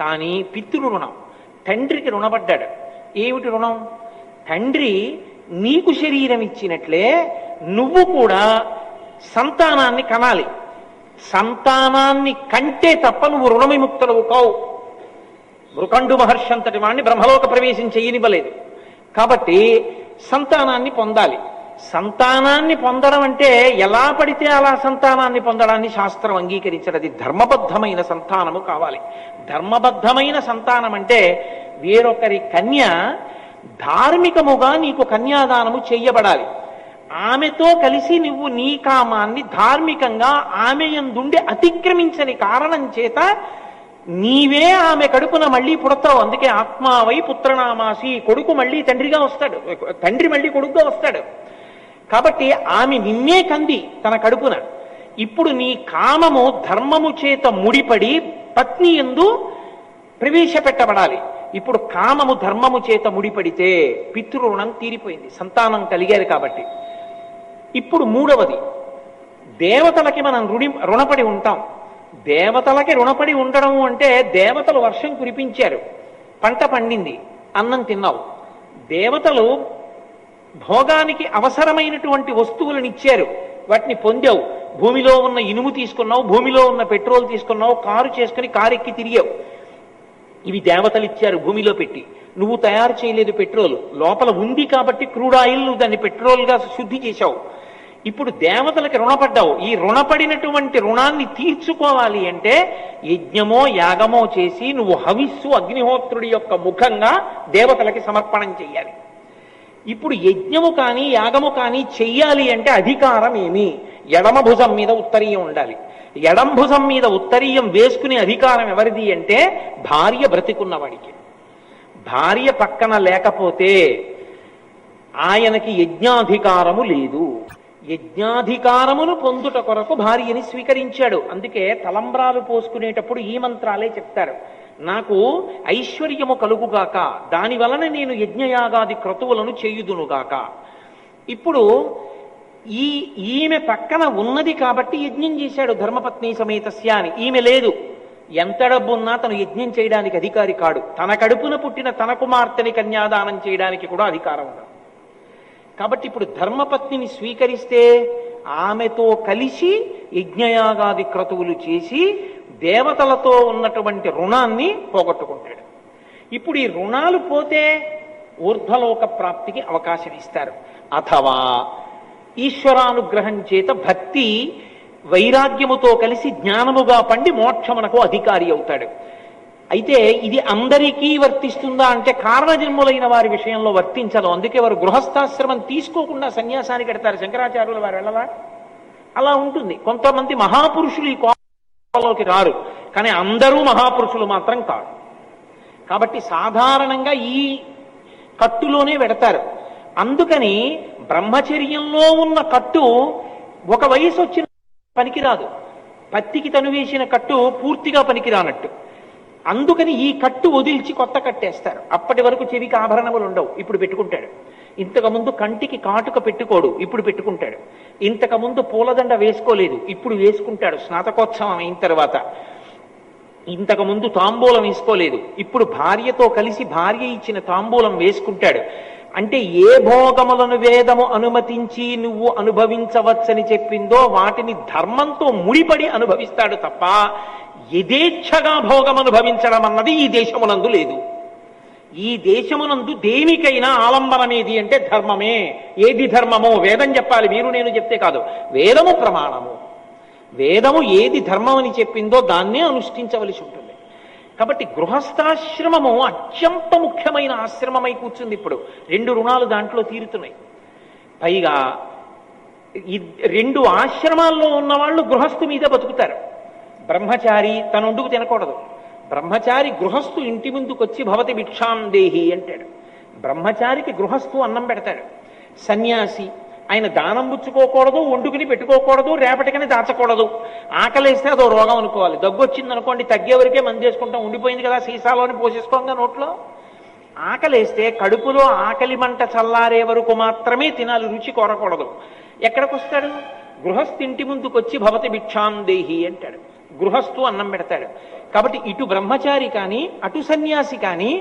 కానీ పితృ రుణం, తండ్రికి రుణపడ్డాడు. ఏమిటి రుణం? తండ్రి నీకు శరీరం ఇచ్చినట్లే నువ్వు కూడా సంతానాన్ని కనాలి. సంతానాన్ని కంటే తప్ప నువ్వు రుణ విముక్తులవు కావు. మృకండు మహర్షి అంతటి వాణ్ణి బ్రహ్మలోక ప్రవేశం చేయనివ్వలేదు. కాబట్టి సంతానాన్ని పొందాలి. సంతానాన్ని పొందడం అంటే ఎలా పడితే అలా సంతానాన్ని పొందడాన్ని శాస్త్రం అంగీకరించదు. అది ధర్మబద్ధమైన సంతానము కావాలి. ధర్మబద్ధమైన సంతానం అంటే వేరొకరి కన్య ధార్మికముగా నీకు కన్యాదానము చెయ్యబడాలి. ఆమెతో కలిసి నువ్వు నీ కామాన్ని ధార్మికంగా ఆమె యందుండి అతిక్రమించని కారణం చేత నీవే ఆమె కడుపున మళ్ళీ పుడతావు. అందుకే ఆత్మావై పుత్రనామాసి, కొడుకు మళ్ళీ తండ్రిగా వస్తాడు, తండ్రి మళ్ళీ కొడుకుగా వస్తాడు. కాబట్టి ఆమె నిన్నే కంది తన కడుపున. ఇప్పుడు నీ కామము ధర్మము చేత ముడిపడి పత్ని యందు ప్రవేశపెట్టబడాలి. ఇప్పుడు కామము ధర్మము చేత ముడిపడితే పితృరుణం తీరిపోయింది, సంతానం కలిగారు కాబట్టి. ఇప్పుడు మూడవది, దేవతలకి మనం రుణపడి ఉంటాం. దేవతలకి రుణపడి ఉండడం అంటే దేవతలు వర్షం కురిపించారు, పంట పండింది, అన్నం తిన్నావు. దేవతలు భోగానికి అవసరమైనటువంటి వస్తువులను ఇచ్చారు, వాటిని పొందావు. భూమిలో ఉన్న ఇనుము తీసుకున్నావు, భూమిలో ఉన్న పెట్రోల్ తీసుకున్నావు, కారు చేసుకుని కారెక్కి తిరిగావు. ఇవి దేవతలు ఇచ్చారు భూమిలో పెట్టి. నువ్వు తయారు చేయలేదు పెట్రోల్, లోపల ఉంది కాబట్టి క్రూడ్ ఆయిల్ నువ్వు దాన్ని పెట్రోల్గా శుద్ధి చేశావు. ఇప్పుడు దేవతలకి రుణపడ్డావు. ఈ రుణపడినటువంటి రుణాన్ని తీర్చుకోవాలి అంటే యజ్ఞమో యాగమో చేసి నువ్వు హవిస్సు అగ్నిహోత్రుడి యొక్క ముఖంగా దేవతలకి సమర్పణం చెయ్యాలి. ఇప్పుడు యజ్ఞము కానీ యాగము కానీ చెయ్యాలి అంటే అధికారం ఏమి? ఎడమ భుజం మీద ఉత్తరీయం ఉండాలి. ఎడం భుజం మీద ఉత్తరీయం వేసుకునే అధికారం ఎవరిది అంటే భార్య బ్రతికున్నవాడికి. భార్య పక్కన లేకపోతే ఆయనకి యజ్ఞాధికారము లేదు. యజ్ఞాధికారమును పొందుట కొరకు భార్యని స్వీకరించాడు. అందుకే తలంబ్రాలు పోసుకునేటప్పుడు ఈ మంత్రాలే చెప్తారు. నాకు ఐశ్వర్యము కలుగుగాక, దాని వలన నేను యజ్ఞయాగాది క్రతువులను చేయుదునుగాక. ఇప్పుడు ఈమె పక్కన ఉన్నది కాబట్టి యజ్ఞం చేశాడు ధర్మపత్ని సమేతస్య అని. ఈమె లేదు, ఎంత డబ్బున్నా తను యజ్ఞం చేయడానికి అధికారి కాడు. తన కడుపున పుట్టిన తన కుమార్తెని కన్యాదానం చేయడానికి కూడా అధికారం ఉండదు. కాబట్టి ఇప్పుడు ధర్మపత్నిని స్వీకరిస్తే ఆమెతో కలిసి యజ్ఞయాగాది క్రతువులు చేసి దేవతలతో ఉన్నటువంటి రుణాన్ని పోగొట్టుకుంటాడు. ఇప్పుడు ఈ రుణాలు పోతే ఊర్ధ్వలోక ప్రాప్తికి అవకాశం ఇస్తారు. అథవా ఈశ్వరానుగ్రహం చేత భక్తి వైరాగ్యముతో కలిసి జ్ఞానముగా పండి మోక్షమునకు అధికారి అవుతాడు. అయితే ఇది అందరికీ వర్తిస్తుందా అంటే కారణజన్ములైన వారి విషయంలో వర్తించదు. అందుకే వారు గృహస్థాశ్రమం తీసుకోకుండా సన్యాసానికి ఎడతారు. శంకరాచార్యులు వారు వెళ్ళవా? అలా ఉంటుంది. కొంతమంది మహాపురుషులు ఈ కోలోకి రారు, కానీ అందరూ మహాపురుషులు మాత్రం కాదు. కాబట్టి సాధారణంగా ఈ కట్టులోనే పెడతారు. అందుకని బ్రహ్మచర్యంలో ఉన్న కట్టు ఒక వయసు వచ్చిన పనికిరాదు. పత్తికి తను వేసిన కట్టు పూర్తిగా పనికిరానట్టు. అందుకని ఈ కట్టు వదిల్చి కొత్త కట్టేస్తారు. అప్పటి వరకు చెవికి ఆభరణములు ఉండవు, ఇప్పుడు పెట్టుకుంటాడు. ఇంతకుముందు కంటికి కాటుక పెట్టుకోడు, ఇప్పుడు పెట్టుకుంటాడు. ఇంతకుముందు పూలదండ వేసుకోలేదు, ఇప్పుడు వేసుకుంటాడు స్నాతకోత్సవం అయిన తర్వాత. ఇంతకుముందు తాంబూలం వేసుకోలేదు, ఇప్పుడు భార్యతో కలిసి భార్య ఇచ్చిన తాంబూలం వేసుకుంటాడు. అంటే ఏ భోగములను వేదము అనుమతించి నువ్వు అనుభవించవచ్చని చెప్పిందో వాటిని ధర్మంతో ముడిపడి అనుభవిస్తాడు తప్ప యథేచ్ఛగా భోగం అనుభవించడం అన్నది ఈ దేశమునందు లేదు. ఈ దేశమునందు దేనికైనా ఆలంబనమేది అంటే ధర్మమే. ఏది ధర్మమో వేదం చెప్పాలి, మీరు నేను చెప్తే కాదు. వేదము ప్రమాణము. వేదము ఏది ధర్మం అని చెప్పిందో దాన్నే అనుష్ఠించవలసి ఉంటుంది. కాబట్టి గృహస్థాశ్రమము అత్యంత ముఖ్యమైన ఆశ్రమమై కూర్చుంది. ఇప్పుడు 2 రుణాలు దాంట్లో తీరుతున్నాయి. పైగా 2 ఆశ్రమాల్లో ఉన్నవాళ్ళు గృహస్థు మీద బతుకుతారు. బ్రహ్మచారి తన వండుకు తినకూడదు. బ్రహ్మచారి గృహస్థు ఇంటి ముందుకొచ్చి భవతి భిక్షాం దేహి అంటాడు. బ్రహ్మచారికి గృహస్థు అన్నం పెడతాడు. సన్యాసి ఆయన దానం పుచ్చుకోకూడదు, వండుకుని పెట్టుకోకూడదు, రేపటికని దాచకూడదు. ఆకలేస్తే అదో రోగం అనుకోవాలి. దగ్గొచ్చింది అనుకోండి, తగ్గేవరకే మంది చేసుకుంటాం, ఉండిపోయింది కదా సీసాలోని పోసేసుకోంగా నోట్లో. ఆకలేస్తే కడుపులో ఆకలి మంట చల్లారే వరకు మాత్రమే తినాలి, రుచి కోరకూడదు. ఎక్కడికి వస్తాడు? గృహస్థు ఇంటి ముందుకొచ్చి భవతి భిక్షాం దేహి అంటాడు. గృహస్థు అన్నం పెడతాడు. కాబట్టి ఇటు బ్రహ్మచారి కానీ అటు సన్యాసి కానీ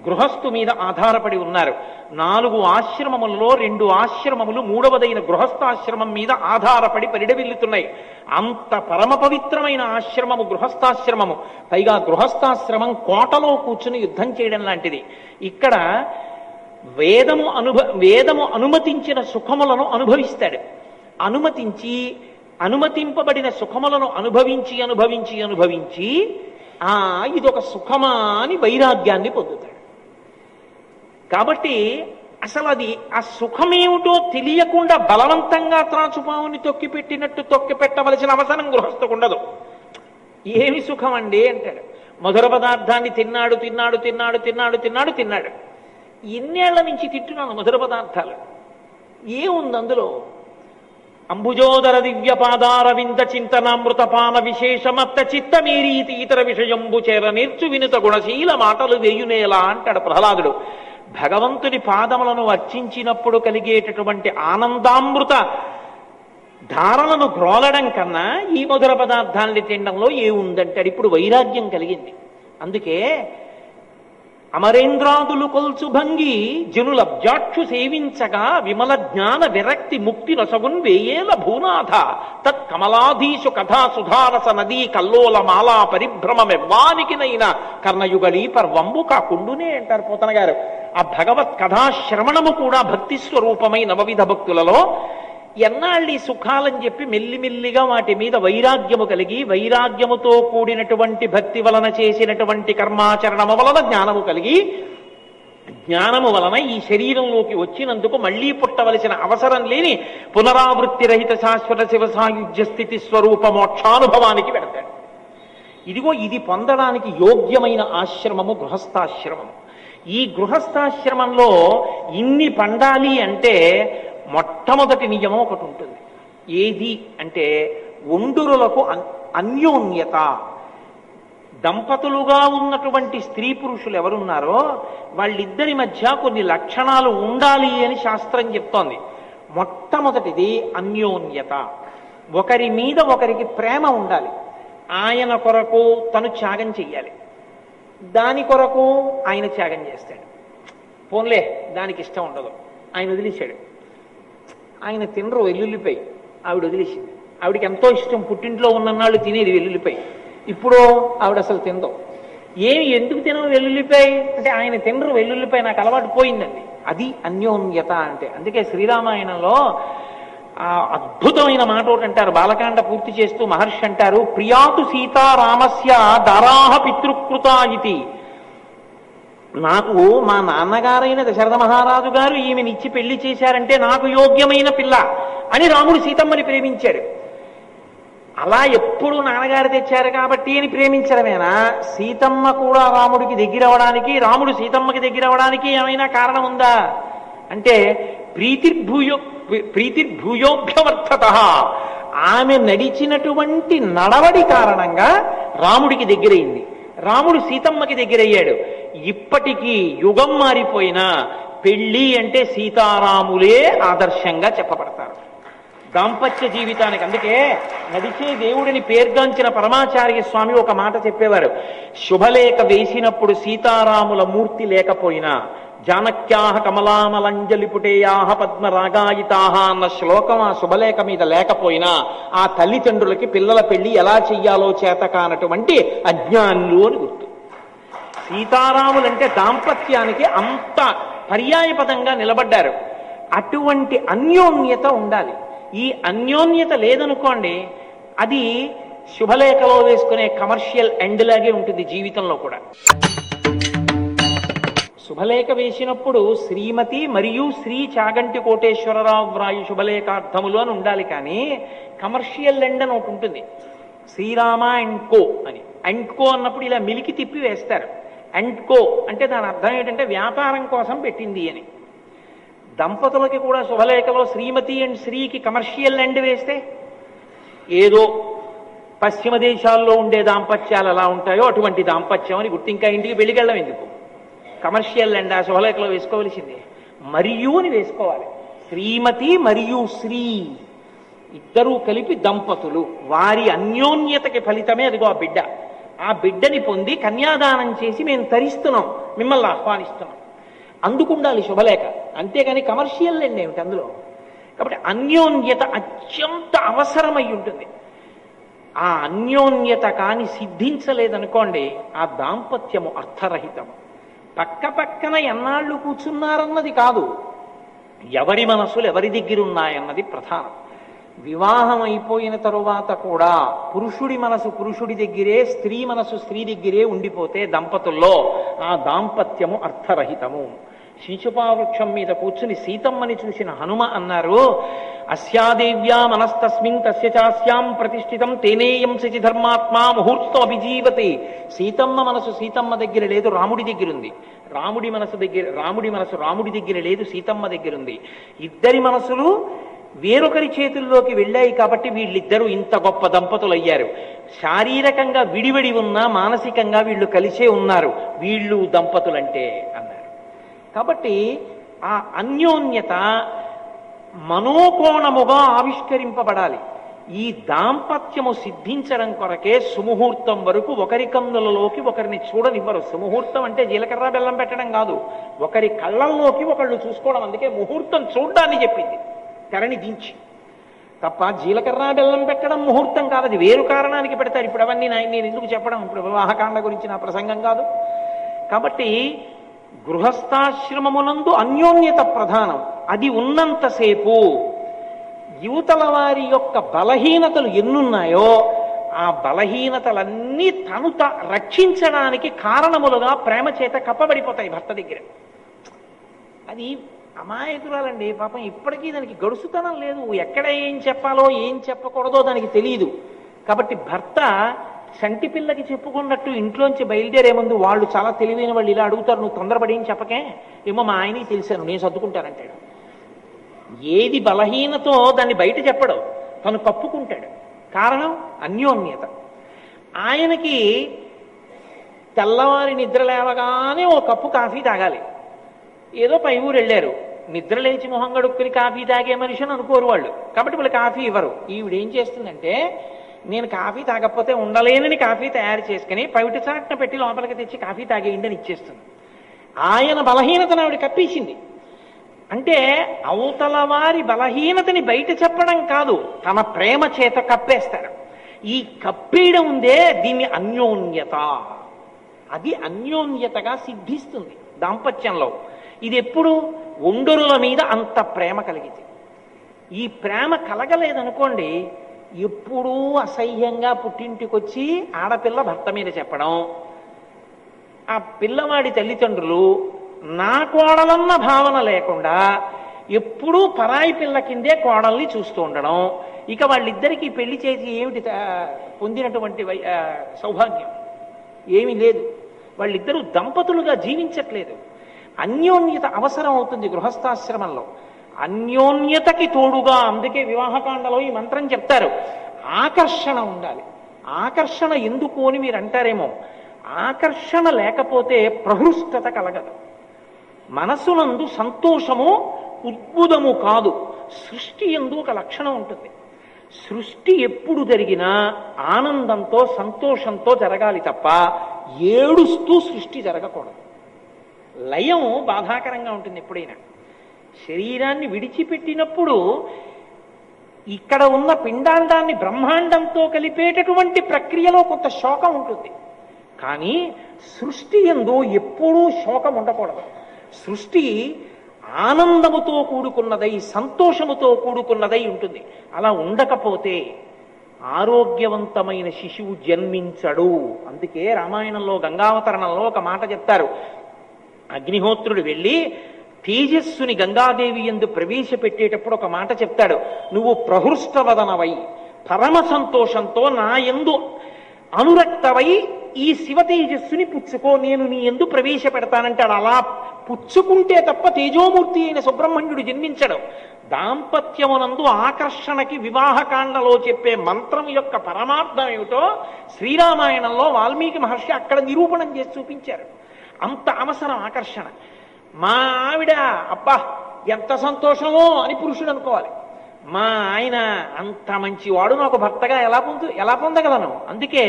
గృహస్థు మీద ఆధారపడి ఉన్నారు. 4 ఆశ్రమములలో 2 ఆశ్రమములు మూడవదైన గృహస్థాశ్రమం మీద ఆధారపడి పరిడవిల్లుతున్నాయి. అంత పరమ పవిత్రమైన ఆశ్రమము గృహస్థాశ్రమము. పైగా గృహస్థాశ్రమం కోటలో కూర్చుని యుద్ధం చేయడం లాంటిది. ఇక్కడ వేదము అనుమతించిన సుఖములను అనుభవిస్తాడు. అనుమతింపబడిన సుఖములను అనుభవించి ఇదొక సుఖమా అని వైరాగ్యాన్ని పొందుతాడు. కాబట్టి అసలు అది ఆ సుఖమేమిటో తెలియకుండా బలవంతంగా త్రాచుపావుని తొక్కి పెట్టవలసిన అవసరం గృహస్థకు ఉండదు. ఏమి సుఖం అండి అంటాడు. మధుర పదార్థాన్ని తిన్నాడు. ఇన్నేళ్ల నుంచి తింటున్నాను మధుర పదార్థాలు. ఏముంది అందులో? అంబుజోదర దివ్య పాదారవింద చింతనామృతపాన విశేషమత్త చిత్తమీరీతి ఇతర విషయంబు చేర నేర్చు వినుత గుణశీల మాటలు వేయునేలా అంటాడు ప్రహ్లాదుడు. భగవంతుని పాదములను అర్చించినప్పుడు కలిగేటటువంటి ఆనందామృత ధారలను గ్రోలడం కన్నా ఈ మధుర పదార్థాలని తినడంలో ఏముందంటాడు. ఇప్పుడు వైరాగ్యం కలిగింది. అందుకే అమరేంద్రాదులు కొల్చు భంగి జనుల జాక్షు సేవించగా విమల జ్ఞాన విరక్తి ముక్తి రసగున్ వేయేల భూనాథ తత్ కమలాధీశు కథా సుధారస నదీ కల్లోల మాలా పరిభ్రమమెవ్వానికినైనా కర్ణయుగళీ పర్వంబు కాకుండునే అంటారు పోతన గారు. ఆ భగవత్ కథాశ్రవణము కూడా భక్తి స్వరూపమై నవవిధ భక్తులలో ఎన్నాళ్ళి సుఖాలని చెప్పి మెల్లిమెల్లిగా వాటి మీద వైరాగ్యము కలిగి, వైరాగ్యముతో కూడినటువంటి భక్తి వలన చేసినటువంటి కర్మాచరణము వలన జ్ఞానము కలిగి, జ్ఞానము వలన ఈ శరీరంలోకి వచ్చినందుకు మళ్లీ పుట్టవలసిన అవసరం లేని పునరావృత్తి రహిత శాశ్వత శివ సాయుధ్య స్థితి స్వరూప మోక్షానుభవానికి వెడతాడు. ఇదిగో ఇది పొందడానికి యోగ్యమైన ఆశ్రమము గృహస్థాశ్రమము. ఈ గృహస్థాశ్రమంలో ఇన్ని పండాలి అంటే మొట్టమొదటి నియమం ఒకటి ఉంటుంది. ఏది అంటే ఒండురులకు అన్యోన్యత. దంపతులుగా ఉన్నటువంటి స్త్రీ పురుషులు ఎవరున్నారో వాళ్ళిద్దరి మధ్య కొన్ని లక్షణాలు ఉండాలి అని శాస్త్రం చెప్తోంది. మొట్టమొదటిది అన్యోన్యత. ఒకరి మీద ఒకరికి ప్రేమ ఉండాలి. ఆయన కొరకు తను త్యాగం చెయ్యాలి, దాని కొరకు ఆయన త్యాగం చేస్తాడు. పోన్లే దానికి ఇష్టం ఉండదు, ఆయన వదిలేశాడు. ఆయన తినరు వెల్లుల్లిపాయ, ఆవిడ వదిలేసింది. ఆవిడకి ఎంతో ఇష్టం, పుట్టింట్లో ఉన్ననాళ్ళు తినేది వెల్లుల్లిపాయ. ఇప్పుడు ఆవిడ అసలు తినదు. ఎందుకు తినవు వెల్లుల్లిపాయ అంటే ఆయన తినరు వెల్లుల్లిపాయ, నాకు అలవాటు పోయిందండి. అది అన్యోన్యత అంటే. అందుకే శ్రీరామాయణంలో అద్భుతమైన మాట ఒకటి అంటారు. బాలకాండ పూర్తి చేస్తూ మహర్షి అంటారు, ప్రియాతు సీతారామస్య దారాహ పితృకృత ఇది. నాకు మా నాన్నగారైన దశరథ మహారాజు గారు ఈమెనిచ్చి పెళ్లి చేశారంటే నాకు యోగ్యమైన పిల్ల అని రాముడు సీతమ్మని ప్రేమించాడు. అలా ఎప్పుడు నాన్నగారు తెచ్చారు కాబట్టి అని ప్రేమించడమేనా? సీతమ్మ కూడా రాముడికి దగ్గరవడానికి, రాముడు సీతమ్మకి దగ్గరవడానికి ఏమైనా కారణం ఉందా అంటే ప్రీతిర్భూయోభ్యవర్ధత. ఆమె నడిచినటువంటి నడవడి కారణంగా రాముడికి దగ్గరైంది, రాముడు సీతమ్మకి దగ్గరయ్యాడు. ఇప్పటికీ యుగం మారిపోయినా పెళ్లి అంటే సీతారాములే ఆదర్శంగా చెప్పబడతారు దాంపత్య జీవితానికి. అందుకే నడిచే దేవుడిని పేర్గాంచిన పరమాచార్య స్వామి ఒక మాట చెప్పేవారు, శుభలేఖ వేసినప్పుడు సీతారాముల మూర్తి లేకపోయినా జానక్యాహ కమలామలంజలిపుటేయాహ పద్మరాగాయితాహ అన్న శ్లోకం ఆ శుభలేఖ మీద లేకపోయినా ఆ తల్లిదండ్రులకి పిల్లల పెళ్లి ఎలా చెయ్యాలో చేత కానటువంటి అజ్ఞానులు అని గుర్తు. సీతారాములంటే దాంపత్యానికి అంత పర్యాయపదంగా నిలబడ్డారు. అటువంటి అన్యోన్యత ఉండాలి. ఈ అన్యోన్యత లేదనుకోండి, అది శుభలేఖలో వేసుకునే కమర్షియల్ ఎండ్ లాగే ఉంటుంది జీవితంలో కూడా. శుభలేఖ వేసినప్పుడు శ్రీమతి మరియు శ్రీ చాగంటి కోటేశ్వరరావు వ్రాయు శుభలేఖార్థములు అని ఉండాలి. కానీ కమర్షియల్ ఎండ్ అని ఒకటి ఉంటుంది, శ్రీరామ అండ్ కో అని. అండ్ కో అన్నప్పుడు ఇలా మిలికి తిప్పి వేస్తారు. అండ్ కో అంటే దాని అర్థం ఏంటంటే వ్యాపారం కోసం పెట్టింది అని. దంపతులకి కూడా శుభలేఖలో శ్రీమతి అండ్ శ్రీకి కమర్షియల్ ఎండ్ వేస్తే ఏదో పశ్చిమ దేశాల్లో ఉండే దాంపత్యాలు ఎలా ఉంటాయో అటువంటి దాంపత్యం అని గుర్తు. ఇంకా ఇంటికి వెళ్ళికెళ్ళడం ఎందుకు? కమర్షియల్ ఎండ్ ఆ శుభలేఖలో వేసుకోవలసిందే. మరియు అని వేసుకోవాలి. శ్రీమతి మరియు శ్రీ ఇద్దరూ కలిపి దంపతులు, వారి అన్యోన్యతకి ఫలితమే అదిగో ఆ బిడ్డ. ఆ బిడ్డని పొంది కన్యాదానం చేసి మేము తరిస్తున్నాం, మిమ్మల్ని ఆహ్వానిస్తున్నాం, అందుకుండాలి శుభలేఖ. అంతేగాని కమర్షియల్ ఎండ్ ఏమిటి అందులో? కాబట్టి అన్యోన్యత అత్యంత అవసరమై ఉంటుంది. ఆ అన్యోన్యత కాని సిద్ధించలేదనుకోండి, ఆ దాంపత్యము అర్థరహితము. పక్క పక్కన ఎన్నాళ్ళు కూర్చున్నారన్నది కాదు, ఎవరి మనసులు ఎవరి దగ్గర ఉన్నాయన్నది ప్రధానం. వివాహం అయిపోయిన తరువాత కూడా పురుషుడి మనసు పురుషుడి దగ్గరే, స్త్రీ మనసు స్త్రీ దగ్గరే ఉండిపోతే దంపతుల్లో ఆ దాంపత్యము అర్థరహితము. శిశుపావృక్షం మీద కూర్చుని సీతమ్మని చూసిన హనుమ అన్నారు, అస్యాదేవ్యా మనస్తస్మిన్ తస్య చాస్యాం ప్రతిష్ఠితం తేనేయం శచి ధర్మాత్మా ముహూర్తం అభిజీవతి. సీతమ్మ మనసు సీతమ్మ దగ్గర లేదు, రాముడి దగ్గర ఉంది. రాముడి మనసు రాముడి దగ్గర లేదు, సీతమ్మ దగ్గర ఉంది. ఇద్దరి మనసులు వేరొకరి చేతుల్లోకి వెళ్ళాయి కాబట్టి వీళ్ళిద్దరూ ఇంత గొప్ప దంపతులు అయ్యారు. శారీరకంగా విడివడి ఉన్నా మానసికంగా వీళ్ళు కలిసే ఉన్నారు, వీళ్ళు దంపతులంటే అన్నారు. కాబట్టి ఆ అన్యోన్యత మనోకోణముగా ఆవిష్కరింపబడాలి. ఈ దాంపత్యము సిద్ధించడం కొరకే సుముహూర్తం వరకు ఒకరి కన్నులలోకి ఒకరిని చూడనివ్వరు. సుముహూర్తం అంటే జీలకర్ర బెల్లం పెట్టడం కాదు, ఒకరి కళ్ళల్లోకి ఒకళ్ళు చూసుకోవడం. అందుకే ముహూర్తం చూడ్డాన్ని చెప్పింది తెరని దించి, తప్ప జీలకర్ర బెల్లం పెట్టడం ముహూర్తం కాదు. అది వేరు కారణానికి పెడతారు. ఇప్పుడు అవన్నీ నేను ఎందుకు చెప్పడం, ఇప్పుడు వివాహకాండ గురించి నా ప్రసంగం కాదు. కాబట్టి గృహస్థాశ్రమమునందు అన్యోన్యత ప్రధానం. అది ఉన్నంతసేపు యువతల వారి యొక్క బలహీనతలు ఎన్నున్నాయో ఆ బలహీనతలన్నీ తను రక్షించడానికి కారణములుగా ప్రేమ చేత కప్పబడిపోతాయి భర్త దగ్గర. అది అమాయకురాలండి పాపం, ఇప్పటికీ దానికి గడుసుతనం లేదు. ఎక్కడ ఏం చెప్పాలో ఏం చెప్పకూడదో దానికి తెలియదు. కాబట్టి భర్త చంటి పిల్లకి చెప్పుకున్నట్టు ఇంట్లోంచి బయలుదేరే ముందు వాళ్ళు చాలా తెలివైన వాళ్ళు ఇలా అడుగుతారు, నువ్వు తొందరపడి ఏం చెప్పకే, ఏమో మా ఆయనకి తెలిసాను నేను సర్దుకుంటానంటాడు. ఏది బలహీనతో దాన్ని బయట చెప్పడు, తను కప్పుకుంటాడు. కారణం అన్యోన్యత. ఆయనకి తెల్లవారి నిద్ర లేవగానే ఓ కప్పు కాఫీ తాగాలి. ఏదో పై ఊరు వెళ్ళారు, నిద్ర లేచి మొహం గడుక్కుని కాఫీ తాగే మనిషి అని అనుకోరు వాళ్ళు. కాబట్టి వాళ్ళు కాఫీ ఇవ్వరు. ఈవిడేం చేస్తుందంటే, నేను కాఫీ తాగకపోతే ఉండలేనని కాఫీ తయారు చేసుకుని పవిటి చాట్న పెట్టి లోపలికి తెచ్చి కాఫీ తాగేయండి అని ఇచ్చేస్తుంది. ఆయన బలహీనతను ఆవిడ కప్పేసింది. అంటే అవతల వారి బలహీనతని బయట చెప్పడం కాదు, తన ప్రేమ చేత కప్పేస్తాడు. ఈ కప్పేయడం ఉందే దీన్ని అన్యోన్యత. అది అన్యోన్యతగా సిద్ధిస్తుంది దాంపత్యంలో. ఇది ఎప్పుడు ఒండరుల మీద అంత ప్రేమ కలిగితే. ఈ ప్రేమ కలగలేదనుకోండి, ఎప్పుడూ అసహ్యంగా పుట్టింటికొచ్చి ఆడపిల్ల భర్త మీద చెప్పడం, ఆ పిల్లవాడి తల్లిదండ్రులు నా కోడలన్న భావన లేకుండా ఎప్పుడూ పరాయి పిల్ల కిందే కోడల్ని చూస్తూ ఉండడం. ఇక వాళ్ళిద్దరికీ పెళ్లి చేసి ఏమిటి పొందినటువంటి సౌభాగ్యం ఏమీ లేదు. వాళ్ళిద్దరూ దంపతులుగా జీవించట్లేదు. అన్యోన్యత అవసరం అవుతుంది గృహస్థాశ్రమంలో. అన్యోన్యతకి తోడుగా, అందుకే వివాహకాండలో ఈ మంత్రం చెప్తారు, ఆకర్షణ ఉండాలి. ఆకర్షణ ఎందుకు అని మీరు అంటారేమో, ఆకర్షణ లేకపోతే ప్రహృష్టత కలగదు. మనసునందు సంతోషము ఉద్బుధము కాదు, సృష్టి ఎందు ఒక లక్షణం ఉంటుంది. సృష్టి ఎప్పుడు జరిగినా ఆనందంతో సంతోషంతో జరగాలి తప్ప ఏడుస్తూ సృష్టి జరగకూడదు. లయం బాధాకరంగా ఉంటుంది. ఎప్పుడైనా శరీరాన్ని విడిచిపెట్టినప్పుడు ఇక్కడ ఉన్న పిండాండాన్ని బ్రహ్మాండంతో కలిపేటటువంటి ప్రక్రియలో కొంత శోకం ఉంటుంది. కానీ సృష్టి యందు ఎప్పుడూ శోకం ఉండకూడదు. సృష్టి ఆనందముతో కూడుకున్నదై సంతోషముతో కూడుకున్నదై ఉంటుంది. అలా ఉండకపోతే ఆరోగ్యవంతమైన శిశువు జన్మించడు. అందుకే రామాయణంలో గంగావతరణంలో ఒక మాట చెప్తారు. అగ్నిహోత్రుడు వెళ్ళి తేజస్సుని గంగాదేవి యందు ప్రవేశపెట్టేటప్పుడు ఒక మాట చెప్తాడు, నువ్వు ప్రహృష్టవదనవై పరమ సంతోషంతో నా యందు అనురక్తవై ఈ శివ తేజస్సుని పుచ్చుకో, నేను నీ యందు ప్రవేశపెడతానంటాడు. అలా పుచ్చుకుంటే తప్ప తేజోమూర్తి అయిన సుబ్రహ్మణ్యుడు జన్మించడు. దాంపత్యమునందు ఆకర్షణకి వివాహకాండలో చెప్పే మంత్రం యొక్క పరమార్థం ఏమిటో శ్రీరామాయణంలో వాల్మీకి మహర్షి అక్కడ నిరూపణం చేసి చూపించారు. అంత అవసరం ఆకర్షణ. మా ఆవిడ అబ్బా ఎంత సంతోషమో అని పురుషుడు అనుకోవాలి. మా ఆయన అంత మంచివాడు, నాకు భర్తగా ఎలా పొందగలను? అందుకే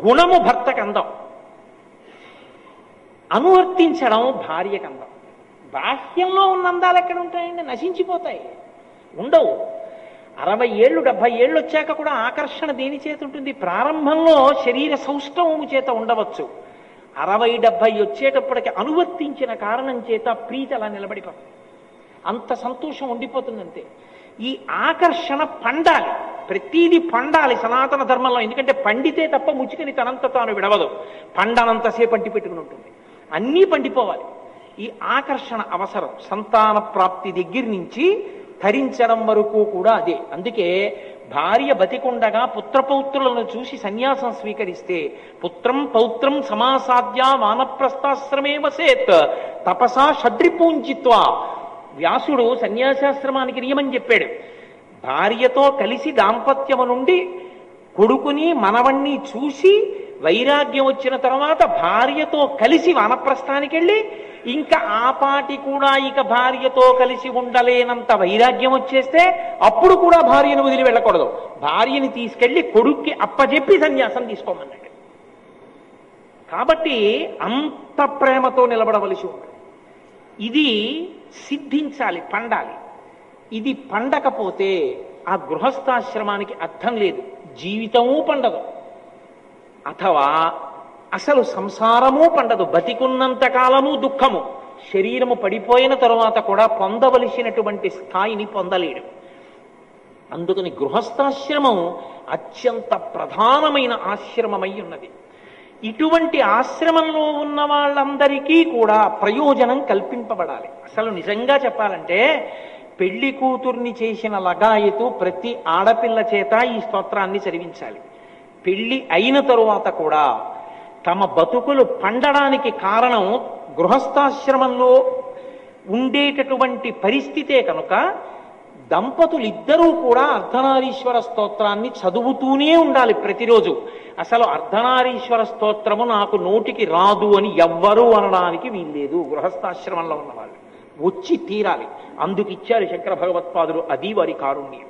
గుణము భర్తకు అందం, అనువర్తించడం భార్యకు అందం. బాహ్యంలో ఉన్న అందాలు ఎక్కడ ఉంటాయండి? నశించిపోతాయి, ఉండవు. 60 ఏళ్ళు 70 ఏళ్ళు వచ్చాక కూడా ఆకర్షణ దేని చేత ఉంటుంది? ప్రారంభంలో శరీర సౌష్ఠవము చేత ఉండవచ్చు. 60-70 వచ్చేటప్పటికి అనువర్తించిన కారణం చేత ప్రీతి అలా నిలబడిపోతుంది. అంత సంతోషం ఉండిపోతుంది. అంతే. ఈ ఆకర్షణ పండాలి, ప్రతీది పండాలి సనాతన ధర్మంలో. ఎందుకంటే పండితే తప్ప ముచ్చుకని తనంత తాను విడవదు. పండనంతసేపు అంటి పెట్టుకుని ఉంటుంది. అన్నీ పండిపోవాలి. ఈ ఆకర్షణ అవసరం. సంతాన ప్రాప్తి దగ్గర నుంచి ధరించడం వరకు కూడా అదే. అందుకే భార్య బతికుండగా పుత్రపౌత్రులను చూసి సన్యాసం స్వీకరిస్తే పుత్రం పౌత్రం సమాసాద్య వానప్రస్థాశ్రమే వసేత్ తపసా షడ్రిపూంజిత్వా వ్యాసుడు సన్యాసాశ్రమానికి నియమం చెప్పాడు. భార్యతో కలిసి దాంపత్యము నుండి కొడుకుని మనవణ్ణి చూసి వైరాగ్యం వచ్చిన తర్వాత భార్యతో కలిసి వానప్రస్థానికి వెళ్ళి ఇంకా ఆపాటి కూడా ఇక భార్యతో కలిసి ఉండలేనంత వైరాగ్యం వచ్చేస్తే అప్పుడు కూడా భార్యను వదిలి వెళ్ళకూడదు. భార్యని తీసుకెళ్లి కొడుక్కి అప్పజెప్పి సన్యాసం తీసుకోమన్నాడు. కాబట్టి అంత ప్రేమతో నిలబడవలసి ఉంది. ఇది సిద్ధించాలి, పండాలి. ఇది పండకపోతే ఆ గృహస్థాశ్రమానికి అర్థం లేదు, జీవితమూ పండదు, అథవా అసలు సంసారము పండదు. బతికున్నంత కాలము దుఃఖము, శరీరము పడిపోయిన తరువాత కూడా పొందవలసినటువంటి స్థాయిని పొందలేడు. అందుకని గృహస్థాశ్రమం అత్యంత ప్రధానమైన ఆశ్రమమై ఉన్నది. ఇటువంటి ఆశ్రమంలో ఉన్న వాళ్ళందరికీ కూడా ప్రయోజనం కల్పింపబడాలి. అసలు నిజంగా చెప్పాలంటే పెళ్లి కూతుర్ని చేసిన లగాయతు ప్రతి ఆడపిల్ల చేత ఈ స్తోత్రాన్ని చదివించాలి. పెళ్లి అయిన తరువాత కూడా తమ బతుకులు పండడానికి కారణం గృహస్థాశ్రమంలో ఉండేటటువంటి పరిస్థితే కనుక దంపతులిద్దరూ కూడా అర్ధనారీశ్వర స్తోత్రాన్ని చదువుతూనే ఉండాలి ప్రతిరోజు. అసలు అర్ధనారీశ్వర స్తోత్రము నాకు నోటికి రాదు అని ఎవ్వరూ అనడానికి వీల్లేదు. గృహస్థాశ్రమంలో ఉన్నవాళ్ళు వచ్చి తీరాలి. అందుకు ఇచ్చారు శంకర భగవత్పాదులు, అది వారి కారుణ్యం.